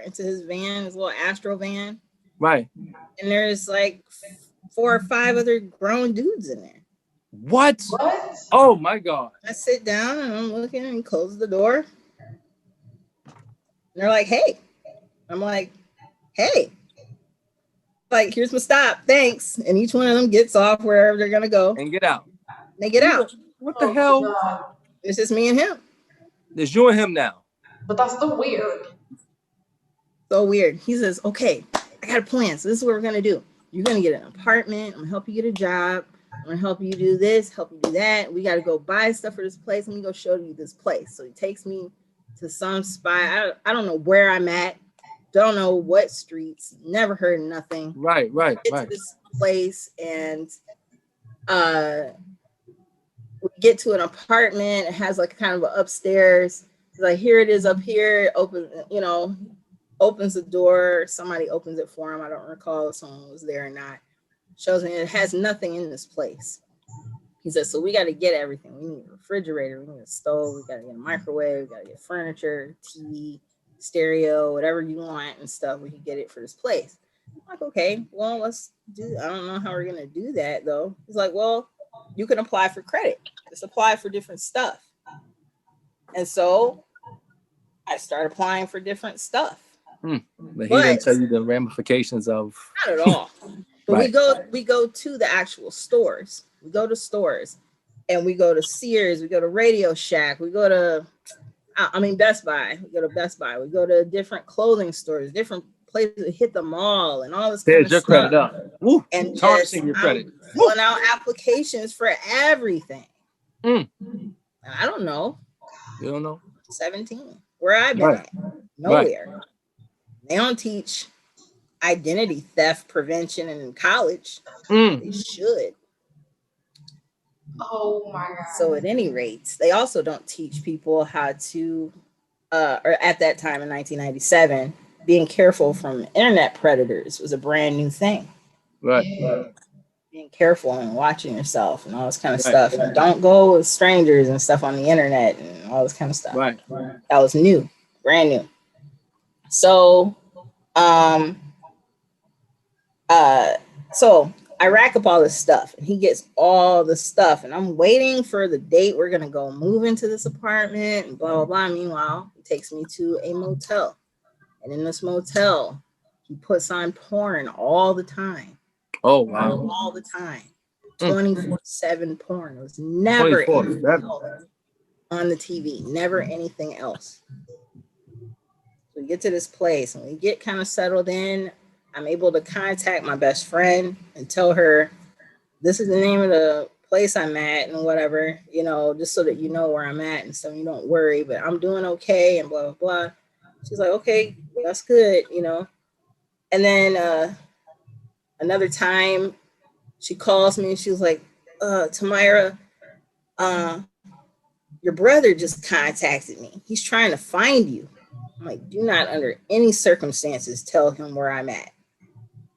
into his van, his little Astro van. Right. And there's like 4 or 5 other grown dudes in there. What? What? Oh my God. I sit down and I'm looking and he closes the door. And they're like, hey. I'm like, hey. Like, here's my stop. Thanks. And each one of them gets off wherever they're going to go. And get out. They get out. What the hell? God. It's just me and him. It's you and him now. But that's still weird. So weird. He says, okay, I got a plan. So this is what we're going to do. You're going to get an apartment. I'm going to help you get a job. I'm going to help you do this, help you do that. We got to go buy stuff for this place. Let me go show you this place. So he takes me to some spot. I don't know where I'm at. Don't know what streets. Never heard nothing. Right. Get to this place and we get to an apartment. It has like kind of an upstairs. It's like, here it is up here. Open, opens the door. Somebody opens it for him. I don't recall if someone was there or not. Shows me it has nothing in this place. He says, so we got to get everything. We need a refrigerator. We need a stove. We got to get a microwave. We got to get furniture, TV, stereo, whatever you want and stuff. We can get it for this place. I'm like, okay, well, let's do. I don't know how we're gonna do that though. He's like, well, you can apply for credit. Just apply for different stuff. And so I started applying for different stuff. But he didn't tell you the ramifications of. Not at all. But Right. we go to the actual stores. We go to stores, and we go to Sears. We go to Radio Shack. We go to, Best Buy. We go to Best Buy. We go to different clothing stores, different places. Hit the mall and all this kind of Your stuff. credit up. Woo. And Tarnishing your credit. Filling out applications for everything. Mm. I don't know. You don't know? 17. Where I been at? Nowhere. They don't teach identity theft prevention in college. They should. Oh my God. So at any rate, they also don't teach people how to, or at that time in 1997, being careful from internet predators was a brand new thing. Right. Being careful and watching yourself and all this kind of stuff. And don't go with strangers and stuff on the internet and all this kind of stuff. Right. That was new, brand new. So, so I rack up all this stuff and he gets all the stuff and I'm waiting for the date we're going to go move into this apartment and blah, blah, blah. Meanwhile, he takes me to a motel. And in this motel, he puts on porn all the time. Oh, wow. All the time. 24/7 porn. It was never anything else on the TV. Never anything else. So we get to this place and we get kind of settled in. I'm able to contact my best friend and tell her, this is the name of the place I'm at and whatever, just so that you know where I'm at and so you don't worry, but I'm doing okay and blah, blah, blah. She's like, okay, that's good, And then another time she calls me and she was like, Tamara, your brother just contacted me. He's trying to find you. I'm like, do not under any circumstances tell him where I'm at.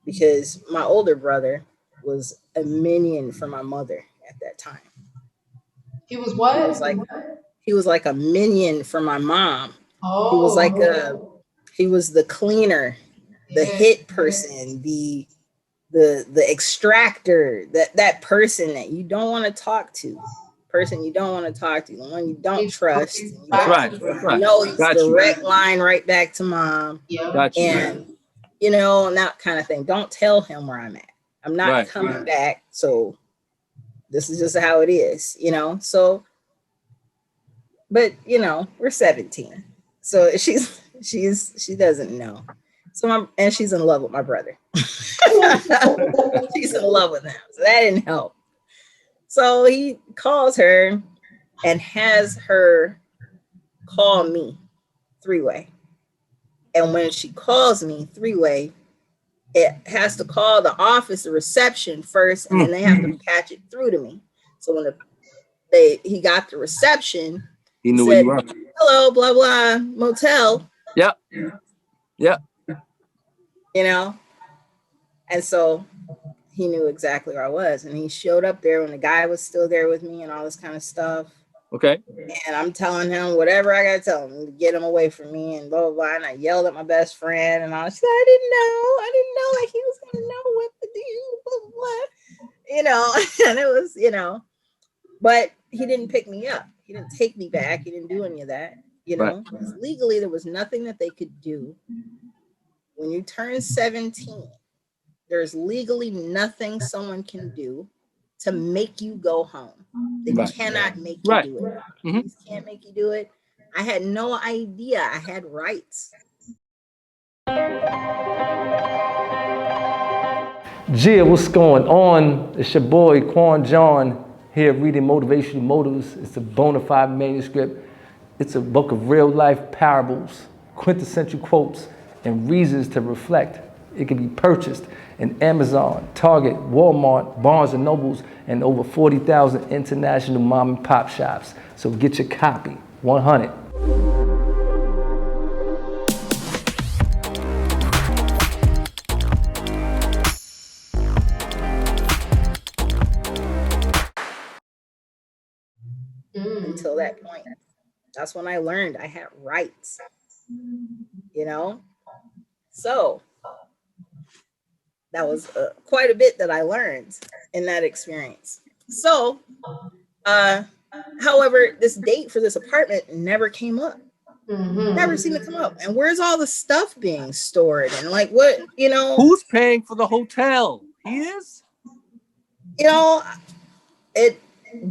Because my older brother was a minion for my mother at that time. He was what? He was like a minion for my mom. Oh. He was like he was the cleaner, the hit person, the extractor, that person that you don't want to talk to. The one you don't trust. That's right. It's direct line right back to mom. Yeah. And and that kind of thing. Don't tell him where I'm at. I'm not coming back. So this is just how it is, So, but we're 17. So she doesn't know. So and she's in love with my brother. She's in love with him. So that didn't help. So he calls her and has her call me 3-way. And when she calls me 3-way, it has to call the office, the reception first, and then they have to patch it through to me. So when he got the reception, he knew where you were. Hello, blah, blah, motel. Yep. And so he knew exactly where I was. And he showed up there when the guy was still there with me and all this kind of stuff. Okay. And I'm telling him whatever I gotta tell him to get him away from me and blah blah blah. And I yelled at my best friend and I was like, I didn't know like he was gonna know what to do, blah blah blah. And it was, but he didn't pick me up. He didn't take me back. He didn't do any of that. Right. Legally there was nothing that they could do. When you turn 17, there's legally nothing someone can do to make you go home. They cannot make you do it. Police can't make you do it. I had no idea I had rights. Gia, what's going on? It's your boy Quan John here reading Motivational Motives. It's a bona fide manuscript. It's a book of real life parables, quintessential quotes, and reasons to reflect. It can be purchased in Amazon, Target, Walmart, Barnes & Nobles, and over 40,000 international mom and pop shops. So get your copy, 100. Until that point. That's when I learned I had rights, So that was quite a bit that I learned in that experience. So, however, this date for this apartment never came up. Never seemed to come up. And where's all the stuff being stored? And like what, Who's paying for the hotel? He is? It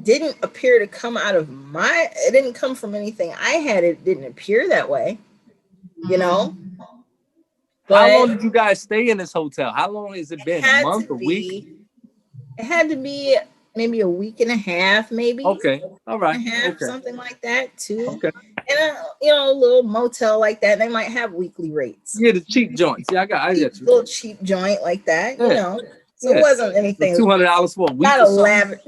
didn't appear to come out of it didn't come from anything I had. It didn't appear that way, But how long did you guys stay in this hotel? How long has it been? A month, a week? It had to be maybe a week and a half, maybe. Okay. All right. Something like that too. Okay. And a little motel like that, they might have weekly rates. Yeah, the cheap joints. Yeah, I got you. Little cheap joint like that, So it wasn't anything. $200 for a week. Not a lab.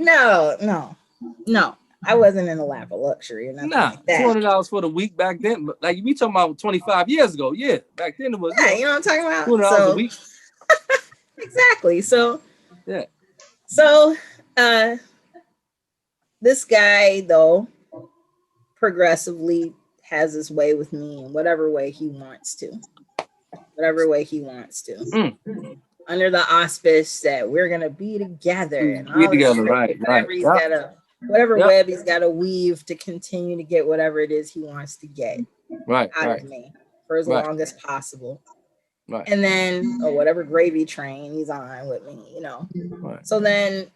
No. I wasn't in a lap of luxury or nothing like that. $200 for the week back then. But like you talking about 25 years ago, yeah. Back then it was. Yeah, you know what I'm talking about. $200 a week. Exactly. So yeah. So this guy though progressively has his way with me in whatever way he wants to. Under the auspice that we're gonna be together and be together, right. Whatever web he's got to weave to continue to get whatever it is he wants to get out of me for as long as possible. Right. And then whatever gravy train he's on with me, Right. So then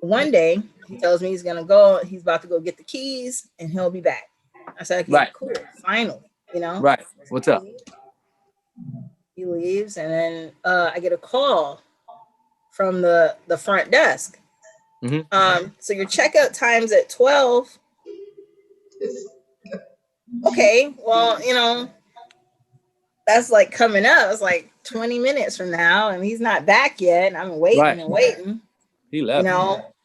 one day he tells me he's about to go get the keys and he'll be back. I said, okay, cool, finally, Right. What's up? He leaves and then I get a call from the front desk. So your checkout time's at 12. Okay, well, that's like coming up. It's like 20 minutes from now, and he's not back yet. And I'm waiting and waiting. He left.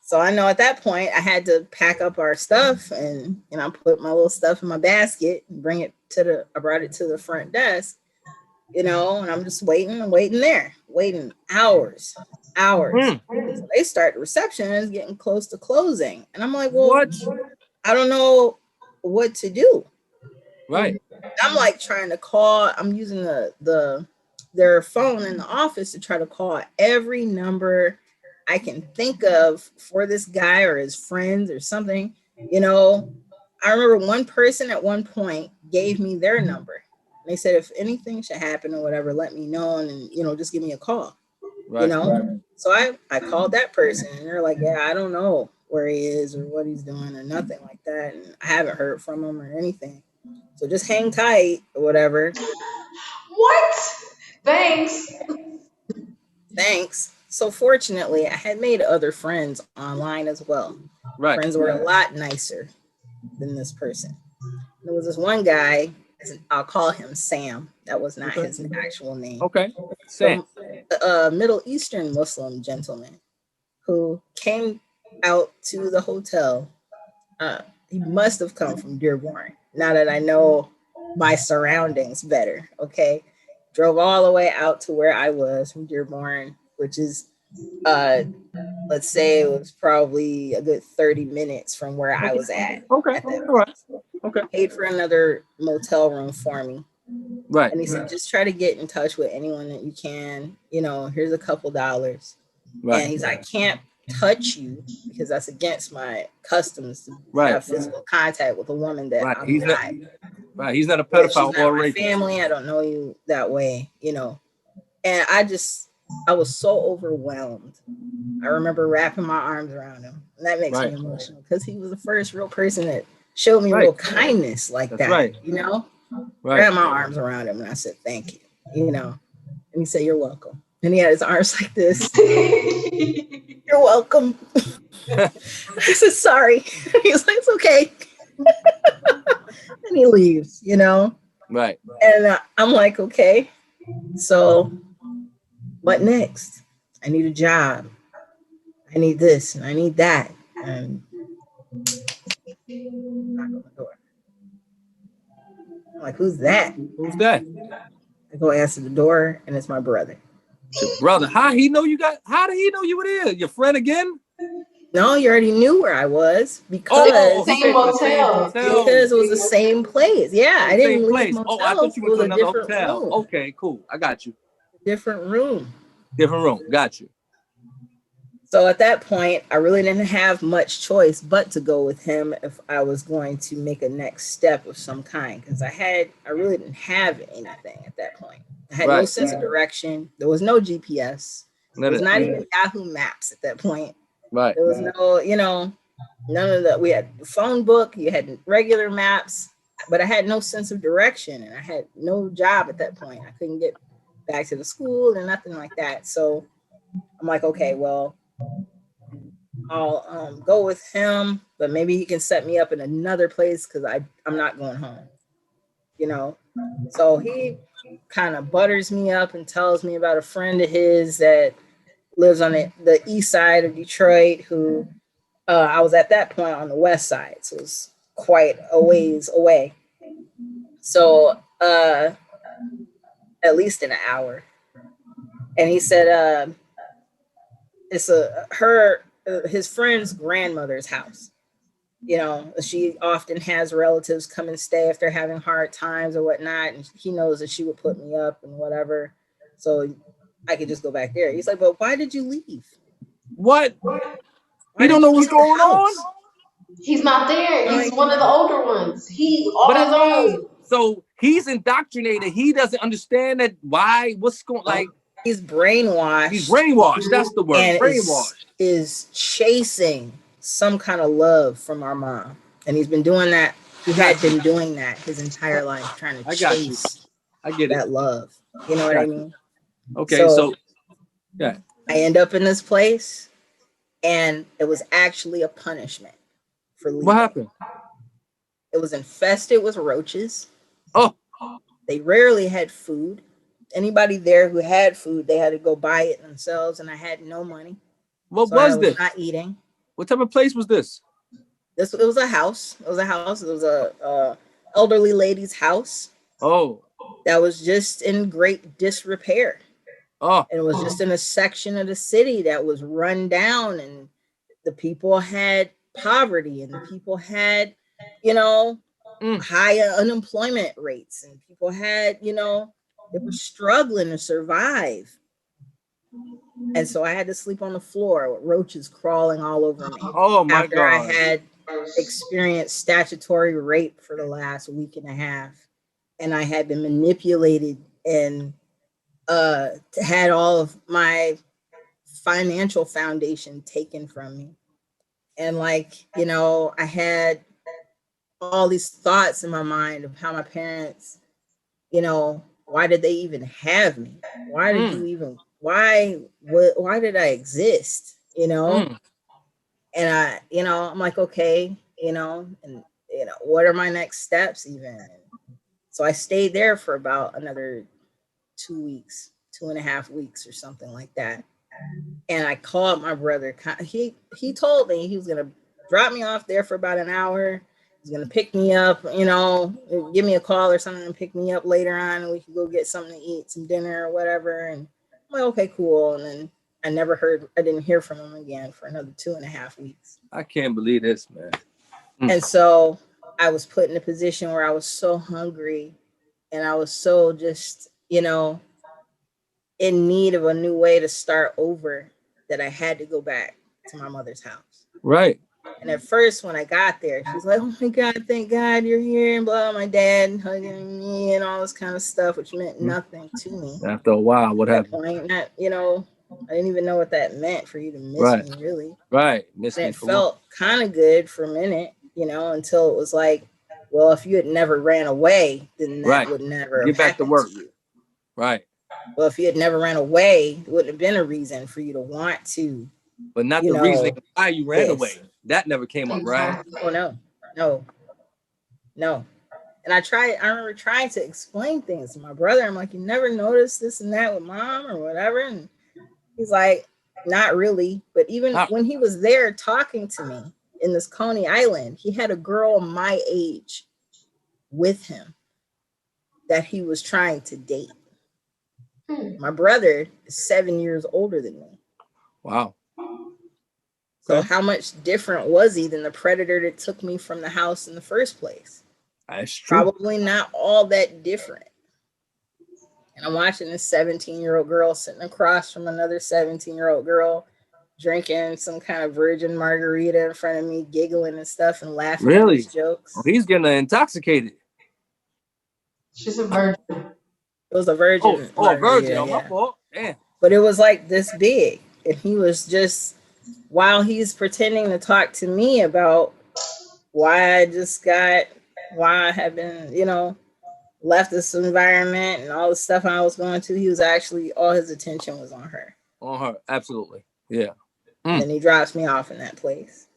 So I know at that point I had to pack up our stuff and I put my little stuff in my basket and I brought it to the front desk. And I'm just waiting hours. So they start, the reception is getting close to closing. And I'm like, well, what? I don't know what to do. Right. I'm like trying to call, I'm using their phone in the office to try to call every number I can think of for this guy or his friends or something. I remember one person at one point gave me their number. They said, if anything should happen or whatever, let me know and just give me a call. Right. So I called that person and they're like, yeah, I don't know where he is or what he's doing or nothing like that. And I haven't heard from him or anything. So just hang tight or whatever. What? Thanks. So fortunately, I had made other friends online as well. Right. Friends were a lot nicer than this person. There was this one guy, I'll call him Sam. That was not his actual name. Okay. Sam. A Middle Eastern Muslim gentleman who came out to the hotel. He must have come from Dearborn. Now that I know my surroundings better, okay? Drove all the way out to where I was from Dearborn, which is let's say it was probably a good 30 minutes from where I was at. Okay. At that All right. Okay. paid for another motel room for me. Right. And he said, just try to get in touch with anyone that you can. You know, here's a couple dollars. Right. And he's like, I can't touch you because that's against my customs to Right. have physical contact with a woman that Right. I'm He's not. Right. He's not a She's pedophile not or my rapist. family. I don't know you that way, you know. And I was so overwhelmed. I remember wrapping my arms around him. And that makes me Right. emotional because he was the first real person that showed me Right. real kindness like That's that. right. You know? Right. Wrapped my arms around him and I said, thank you. You know. And he said, you're welcome. And he had his arms like this. You're welcome. I said, sorry. He's like, it's okay. And he leaves, you know? Right. And I'm like, okay, so what next? I need a job. I need this and I need that. And knock on the door. I'm like, who's that? Who's that? I go answer the door and it's my brother. Your brother. How did he know you were there? Your friend again? No, you already knew where I was Oh, because he Same went to the same motel. hotel. because it was the same place. Yeah, I didn't Same leave place. motel. Oh, I thought you It went was to a another different hotel. room. Okay, cool. I got you. Different room. Different room. Got you. So at that point, I really didn't have much choice but to go with him if I was going to make a next step of some kind. Because I really didn't have anything at that point. I had no Right. sense of direction. There was no GPS. There was not even Yahoo Maps at that point. Right. There was no, you know, none of that. We had the phone book, you had regular maps, but I had no sense of direction and I had no job at that point. I couldn't get back to the school and nothing like that. So I'm like, okay, well, I'll go with him, but maybe he can set me up in another place because I'm not going home, you know. So he kind of butters me up and tells me about a friend of his that lives on the east side of Detroit who I was at that point on the west side, so it was quite a ways away. So at least an hour. And he said it's his friend's grandmother's house. You know, she often has relatives come and stay if they're having hard times or whatnot. And he knows that she would put me up and whatever. So I could just go back there. He's like, but why did you leave? What? Why He don't did know you what's leave the going house? on? He's not there. He's Like, one of the older ones. He But on his own. so he's indoctrinated. He doesn't understand that what's going like he's brainwashed. he's brainwashed. That's the word. And Brainwashed. is chasing some kind of love from our mom. And he's been doing that. He had been doing that his entire life, trying to chase I get it. that love. You know what I mean? Okay, so yeah. I end up in this place and it was actually a punishment for leaving. What happened? It was infested with roaches. Oh, they rarely had food. Anybody there who had food, they had to go buy it themselves, and I had no money. What so was I was this? Not eating. What type of place was this? It was a house. It was a house. It was a elderly lady's house. Oh, that was just in great disrepair. Oh, And it was just in a section of the city that was run down, and the people had poverty, and the people had, high unemployment rates, and people had, they were struggling to survive. And so I had to sleep on the floor with roaches crawling all over me. Oh my after God. I had experienced statutory rape for the last week and a half, and I had been manipulated and had all of my financial foundation taken from me. And I had all these thoughts in my mind of how my parents, why did they even have me? Why did you even, why did I exist? And I'm like, okay, and what are my next steps even? And so I stayed there for about another 2.5 weeks or something like that. And I called my brother. He told me he was going to drop me off there for about an hour. He's going to pick me up, give me a call or something and pick me up later on, and we could go get something to eat, some dinner or whatever. And I'm like, okay, cool. And then I didn't hear from him again for another 2.5 weeks. I can't believe this, man. And so I was put in a position where I was so hungry and I was so just, in need of a new way to start over that I had to go back to my mother's house. Right. And at first, when I got there, she's like, "Oh my God, thank God you're here," and blah. My dad hugging me and all this kind of stuff, which meant nothing to me. After a while, what happened? Point, I didn't even know what that meant for you to miss Right. me, really. Right. Miss And me it for felt kind of good for a minute, until it was like, well, if you had never ran away, then that would never get have back to happened work. to you. Right. Well, if you had never ran away, it wouldn't have been a reason for you to want to. But not the reason why you ran away. That never came up, right? Oh, no. And I remember trying to explain things to my brother. I'm like, "You never noticed this and that with mom or whatever?" And he's like, "Not really." But even when he was there talking to me in this Coney Island, he had a girl my age with him that he was trying to date. My brother is 7 years older than me. Wow. So how much different was he than the predator that took me from the house in the first place? That's true. Probably not all that different. And I'm watching this 17-year-old girl sitting across from another 17-year-old girl drinking some kind of virgin margarita in front of me, giggling and stuff and laughing at his jokes. Oh, he's getting intoxicated. She's a virgin. It was a virgin. A virgin. Oh, my fault. Damn. But it was like this big. And he was just, while he's pretending to talk to me about why I have been, left this environment and all the stuff I was going to, he was actually, all his attention was on her. On her. Absolutely. Yeah. And then he drops me off in that place,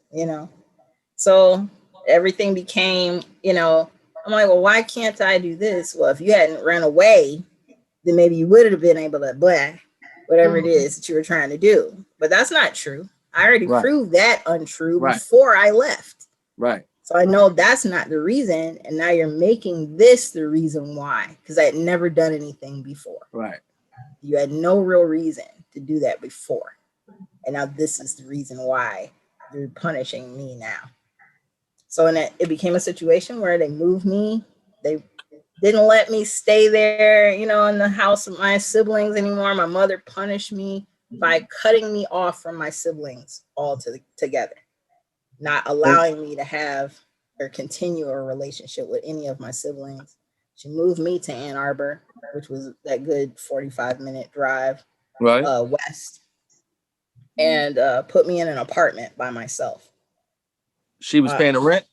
So everything became, I'm like, well, why can't I do this? Well, if you hadn't run away, then maybe you would have been able to whatever it is that you were trying to do. But that's not true. I already proved that untrue before I left. Right. So I know that's not the reason. And now you're making this the reason why, because I had never done anything before. Right. You had no real reason to do that before. And now this is the reason why you're punishing me now. So it became a situation where they moved me. They didn't let me stay there, in the house of my siblings anymore. My mother punished me by cutting me off from my siblings together, not allowing me to have or continue a relationship with any of my siblings. She moved me to Ann Arbor, which was that good 45-minute drive west, and put me in an apartment by myself. She was paying the rent?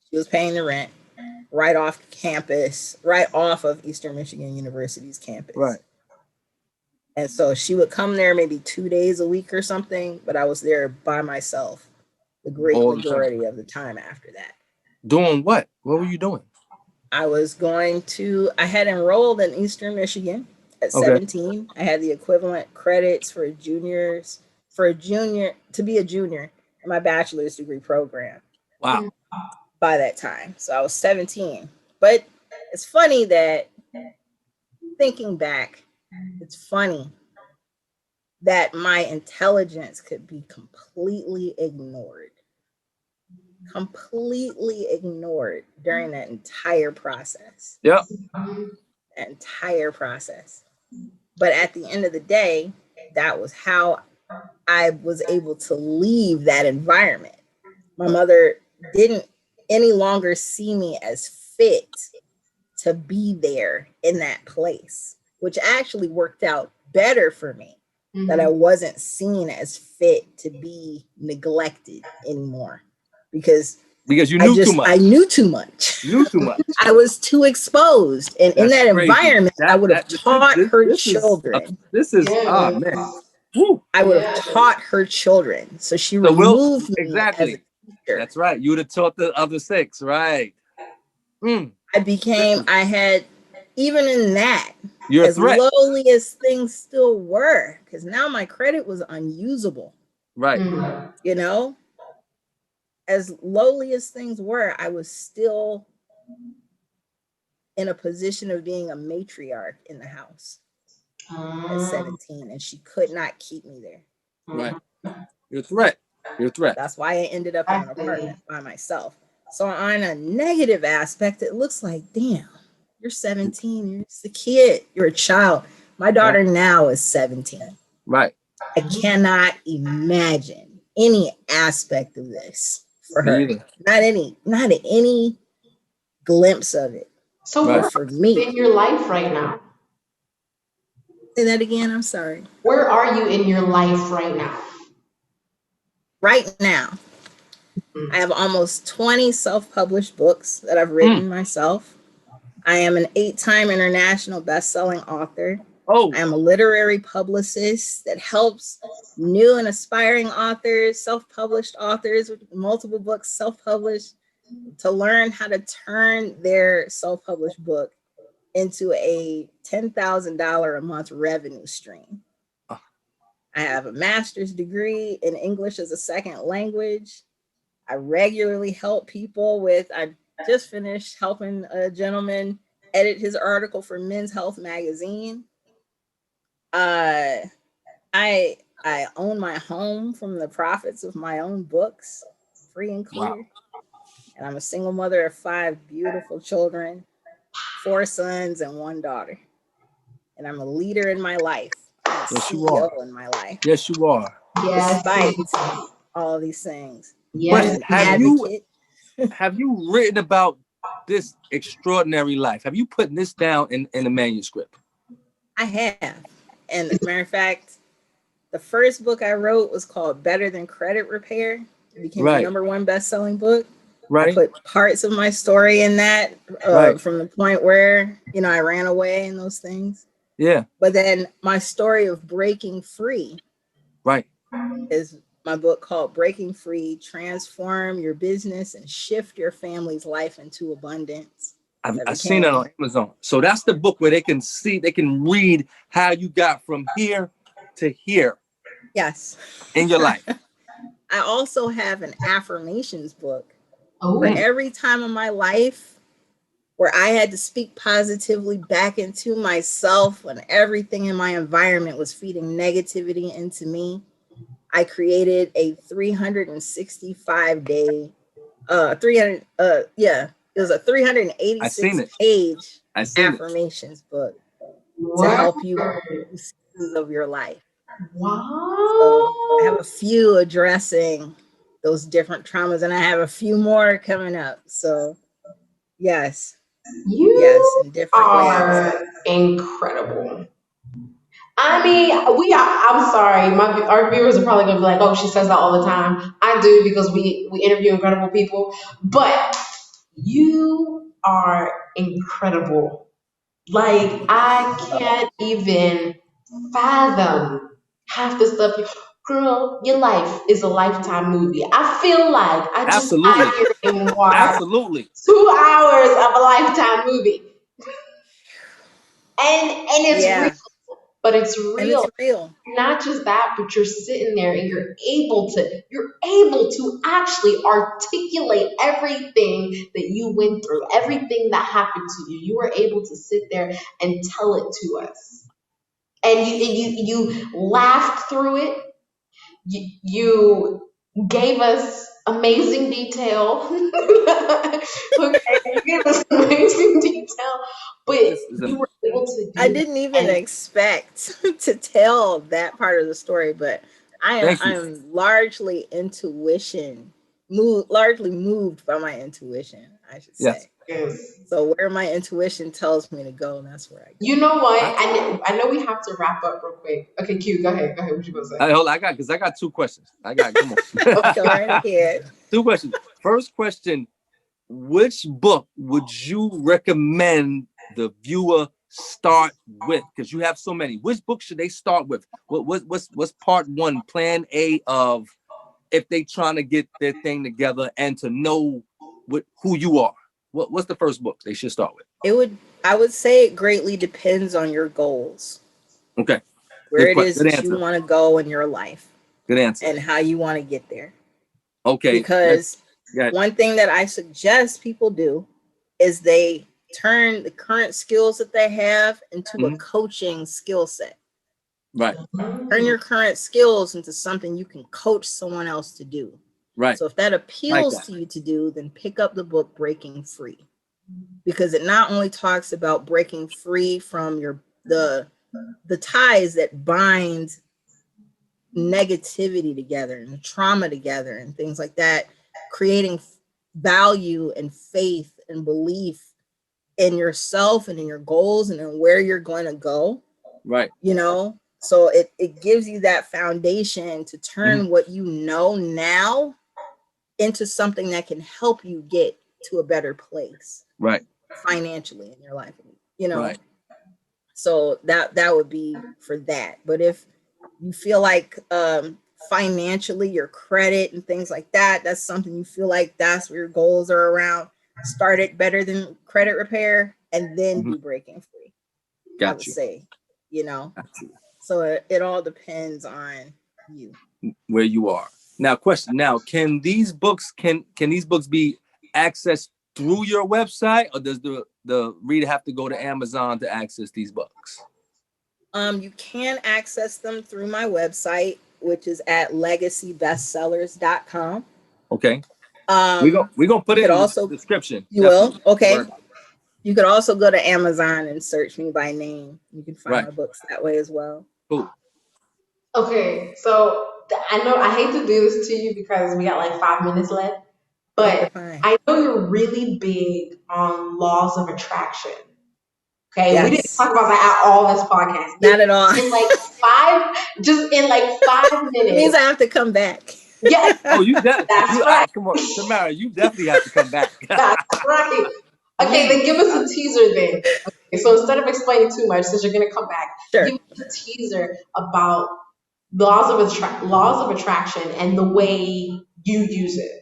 She was paying the rent right off campus, right off of Eastern Michigan University's campus. Right. And so she would come there maybe 2 days a week or something, but I was there by myself the great majority of the time after that. Doing what? What were you doing? I had enrolled in Eastern Michigan at 17. I had the equivalent credits to be a junior in my bachelor's degree program. Wow. By that time. So I was 17. But it's funny that thinking back, it's funny that my intelligence could be completely ignored during that entire process. Yep. That entire process. But at the end of the day, that was how I was able to leave that environment. My mother didn't any longer see me as fit to be there in that place, which actually worked out better for me, that I wasn't seen as fit to be neglected anymore because you knew too much. I knew too much. I was too exposed. And in that environment, I would have taught her children. Man. Woo. I would have taught her children. So she removed me as a teacher. That's right. You would have taught the other 6, right? I had, even in that, you're as lowly as things still were, because now my credit was unusable. Right. As lowly as things were, I was still in a position of being a matriarch in the house. at 17, and she could not keep me there. Right. You're a threat. You're a threat. That's why I ended up in an apartment by myself. So on a negative aspect, it looks like, damn, you're 17, you're just a kid, you're a child. My daughter now is 17. Right. I cannot imagine any aspect of this for Me her. either. Not any glimpse of it. So Right. where For are you me. in your life right now? Say that again, I'm sorry. Where are you in your life right now? Right now, I have almost 20 self-published books that I've written myself. I am an 8-time international best-selling author. Oh, I am a literary publicist that helps new and aspiring authors, self-published authors with multiple books self-published, to learn how to turn their self-published book into a $10,000 a month revenue stream. I have a master's degree in English as a second language. I regularly help people with, I just finished helping a gentleman edit his article for Men's Health magazine. I own my home from the profits of my own books, free and clear. wow. And I'm a single mother of 5 beautiful children, 4 sons and 1 daughter. And I'm a leader in my life. I'm a Yes, you are. CEO in my life, Yes, you are. Yes. despite all these things. Yes. Question: Have you written about this extraordinary life? Have you put this down in a manuscript? I have. And as a matter of fact, the first book I wrote was called Better Than Credit Repair. It became the #1 best-selling book. Right. I put parts of my story in that from the point where, I ran away and those things. Yeah. But then my story of breaking free is my book called Breaking Free, Transform Your Business and Shift Your Family's Life into Abundance. I've seen it on Amazon. So that's the book where they can read how you got from here to here. Yes. In your life. I also have an affirmations book for every time in my life where I had to speak positively back into myself when everything in my environment was feeding negativity into me. I created a 365-day, it was a 386-page affirmations book to help you through seasons of your life. Wow. So I have a few addressing those different traumas, and I have a few more coming up. So yes, in different are ways. Incredible. I mean, I'm sorry, our viewers are probably gonna be like, "Oh, she says that all the time." I do, because we interview incredible people. But you are incredible. Like, I can't even fathom half the stuff girl, your life is a Lifetime movie. I feel like I just sat here and watched 2 hours of a Lifetime movie. And it's real. But it's real. And it's real. Not just that, but you're sitting there and you're able to actually articulate everything that you went through, everything that happened to you. You were able to sit there and tell it to us. And you laughed through it. You gave us amazing detail. Okay, you gave us amazing detail. But you were able to do I didn't even expect to tell that part of the story, but I'm largely largely moved by my intuition, I should say. Yes. So where my intuition tells me to go, that's where I go. You know what? I know we have to wrap up real quick. Okay, Q, go ahead. What you gonna say? Hold on, I got 2 questions. Come on. Go right ahead. 2 questions. First question: which book would you recommend the viewer start with? Because you have so many. Which book should they start with? What's part 1, plan A of if they trying to get their thing together and to know who you are? What's the first book they should start with? I would say it greatly depends on your goals. Okay. Where it is that you want to go in your life. Good answer. And how you want to get there. Okay. Because one thing that I suggest people do is they turn the current skills that they have into a Mhm. coaching skill set. Right. Turn your current skills into something you can coach someone else to do. Right. So if that Like appeals that. to you to do, then pick up the book Breaking Free, because it not only talks about breaking free from the ties that bind negativity together and trauma together and things like that, creating value and faith and belief in yourself and in your goals and in where you're going to go, Right. you know. So it gives you that foundation to turn Mhm. what you know now into something that can help you get to a better place Right. financially in your life, you know. Right. So that would be for that. But if you feel like financially, your credit and things like that, that's something you feel like that's where your goals are around, start it better than credit repair and then Mhm. do Breaking Free, I would Got you. say, you know. Got you. So it all depends on you. Where you are now. Question now: can these books be accessed through your website, or does the reader have to go to Amazon to access these books? You can access them through my website, which is at legacybestsellers.com. Okay. We're gonna put You it could in the also, description. you will, Definitely. okay. Word. You could also go to Amazon and search me by name. You can find Right. my books that way as well. Cool. Okay, so I know I hate to do this to you because we got like 5 minutes left, Oh, you're but fine. I know you're really big on laws of attraction. Okay, we didn't Yes. talk about that at all this podcast. Not at all. In like five, just in like five It means minutes. I have to come back. Yeah, Oh, that's right. come on, Tamara, you definitely have to come back. That's right. Okay, then Please. give us a teaser then. Okay, so instead of explaining too much, since you're gonna come back, Sure. give us a teaser about laws of attraction and the way you use it.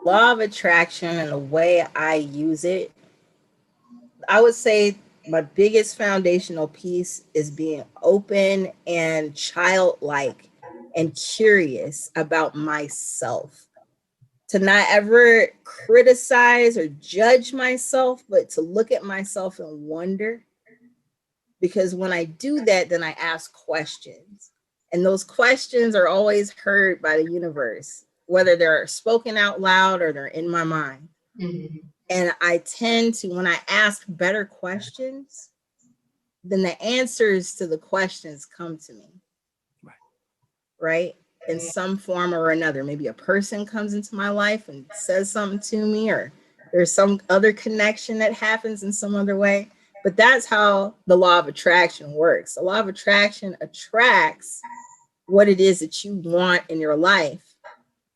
Law of attraction and the way I use it, I would say my biggest foundational piece is being open and childlike and curious about myself. To not ever criticize or judge myself, but to look at myself and wonder. Because when I do that, then I ask questions. And those questions are always heard by the universe, whether they're spoken out loud or they're in my mind. Mhm. And I tend to, when I ask better questions, then the answers to the questions come to me, Right. right? In some form or another. Maybe a person comes into my life and says something to me, or there's some other connection that happens in some other way. But that's how the law of attraction works. The law of attraction attracts what it is that you want in your life.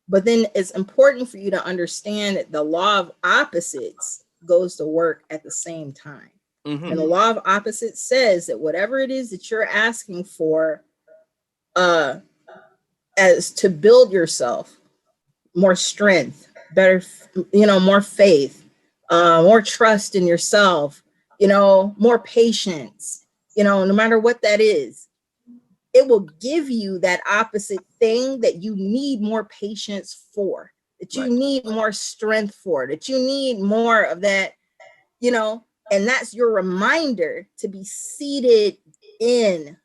But then it's important for you to understand that the law of opposites goes to work at the same time. Mm-hmm. And the law of opposites says that whatever it is that you're asking for, as to build yourself, more strength, better, more faith, more trust in yourself, more patience, no matter what that is, it will give you that opposite thing that you need more patience for, that you Right. need more strength for, that you need more of that, and that's your reminder to be seated in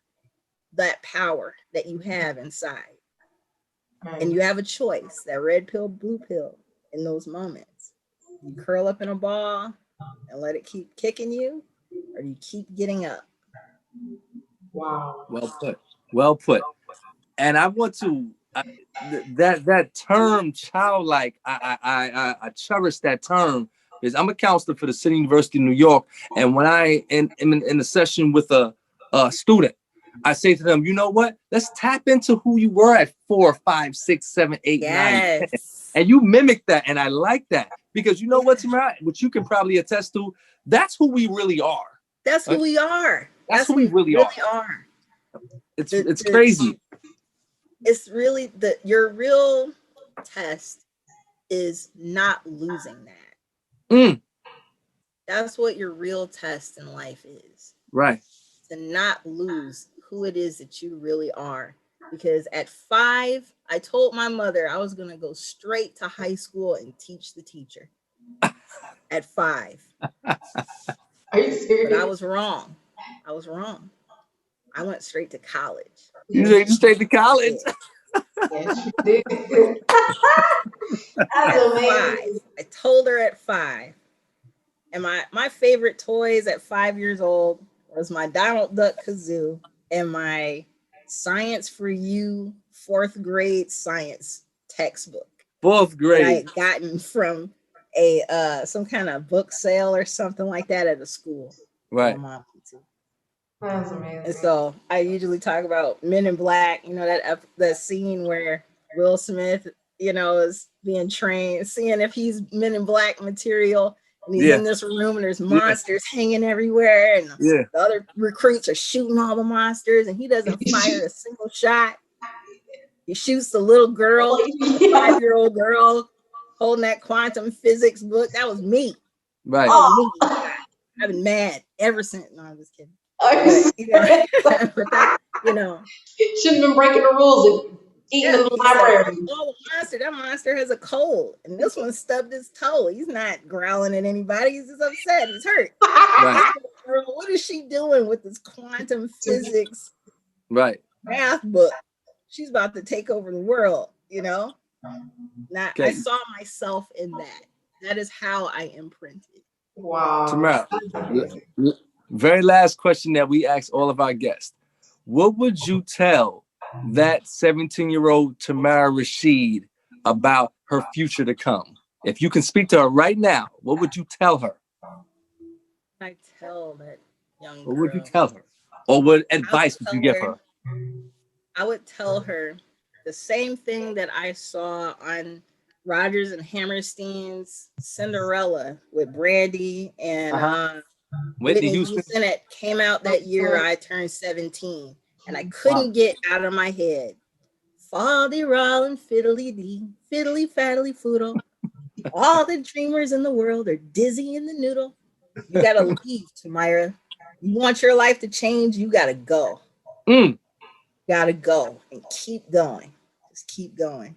that power that you have inside. And Right. you have a choice, that red pill, blue pill, in those moments. You curl up in a ball and let it keep kicking you, or do you keep getting up? Wow. Well put. Well put. And I want to that term childlike. I cherish that term because I'm a counselor for the City University of New York, and when I in a session with a student, I say to them, you know what? Let's tap into who you were at 4, 5, 6, 7, 8, 9, 10, Yes. and you mimic that, and I like that because you know what, Tamara, which you can probably attest to. That's who we really are. That's who Right? we are. That's That's who who we we really are. really are. It's The crazy. it's really your real test is not losing that. Mm, That's what your real test in life is. right. To not lose who it is that you really are. Because at 5, I told my mother I was going to go straight to high school and teach the teacher. at 5. Are you serious? But I was wrong. I was wrong. I went straight to college. You went straight to college? Yes, you did. That's At amazing. 5. I told her at 5. And my favorite toys at 5 years old was my Donald Duck kazoo and my Science for You 4th grade science textbook. 4th grade. That I had gotten from a some kind of book sale or something like that at a school. Right. My mom too. That's amazing. And so I usually talk about Men in Black, you know, that scene where Will Smith, you know, is being trained, seeing if he's Men in Black material. And he's in this room and there's monsters hanging everywhere. And the other recruits are shooting all the monsters and he doesn't fire a single shot. He shoots the little girl, the 5-year-old girl holding that quantum physics book. That was me. Right. That was me. I've been mad ever since. No, I'm just kidding. But, you know, shouldn't have been breaking the rules and eating in the library. Oh, that monster has a cold, and this one stubbed his toe. He's not growling at anybody. He's just upset. He's hurt. Right. Girl, what is she doing with this quantum physics math book? She's about to take over the world, you know? Now, I saw myself in that. That is how I imprinted. Wow. Tamara, very last question that we ask all of our guests. What would you tell that 17-year-old Tamara Rasheed about her future to come? If you can speak to her right now, what would you tell her? I tell that young girl. What would you tell her? Or what advice would you give her? I would tell her the same thing that I saw on Rodgers and Hammerstein's Cinderella with Brandy and Whitney Houston. It came out that year I turned 17, and I couldn't get out of my head. Faldy rollin' fiddly dee, fiddly faddly foodle. All the dreamers in the world are dizzy in the noodle. You gotta leave, Tamara. You want your life to change, you gotta go. Gotta go and keep going. Just keep going.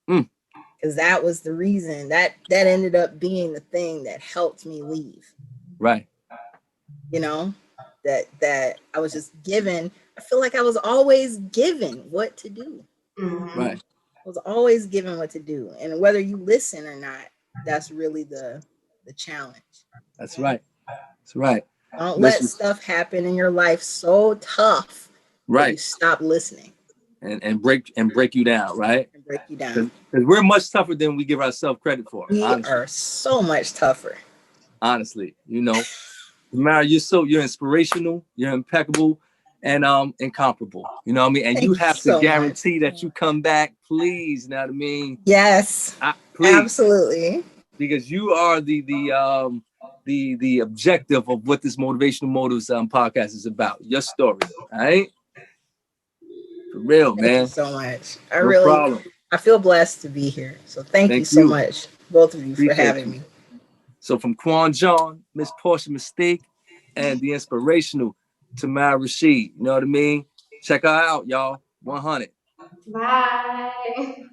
Because that was the reason that ended up being the thing that helped me leave. Right. You know, that I was just given. I feel like I was always given what to do. Right. I was always given what to do. And whether you listen or not, that's really the challenge. That's right. That's right. Don't let stuff happen in your life so tough that you stop listening. And break you down, right? And break you down. Because we're much tougher than we give ourselves credit for. We are so much tougher. Honestly, you know. Tamara, you're inspirational, you're impeccable, and incomparable. You know what I mean? And you have to guarantee that you come back, please. You know what I mean? Yes. Please. Absolutely. Because you are the objective of what this Motivational Motives podcast is about. Your story, all right? For real, man. Thank you so much. I feel blessed to be here. So thank you so much, both of you, for having me. So from Quan John, Miss Portia Mystique, and the inspirational Tamara Rasheed, you know what I mean? Check her out, y'all. 100. Bye.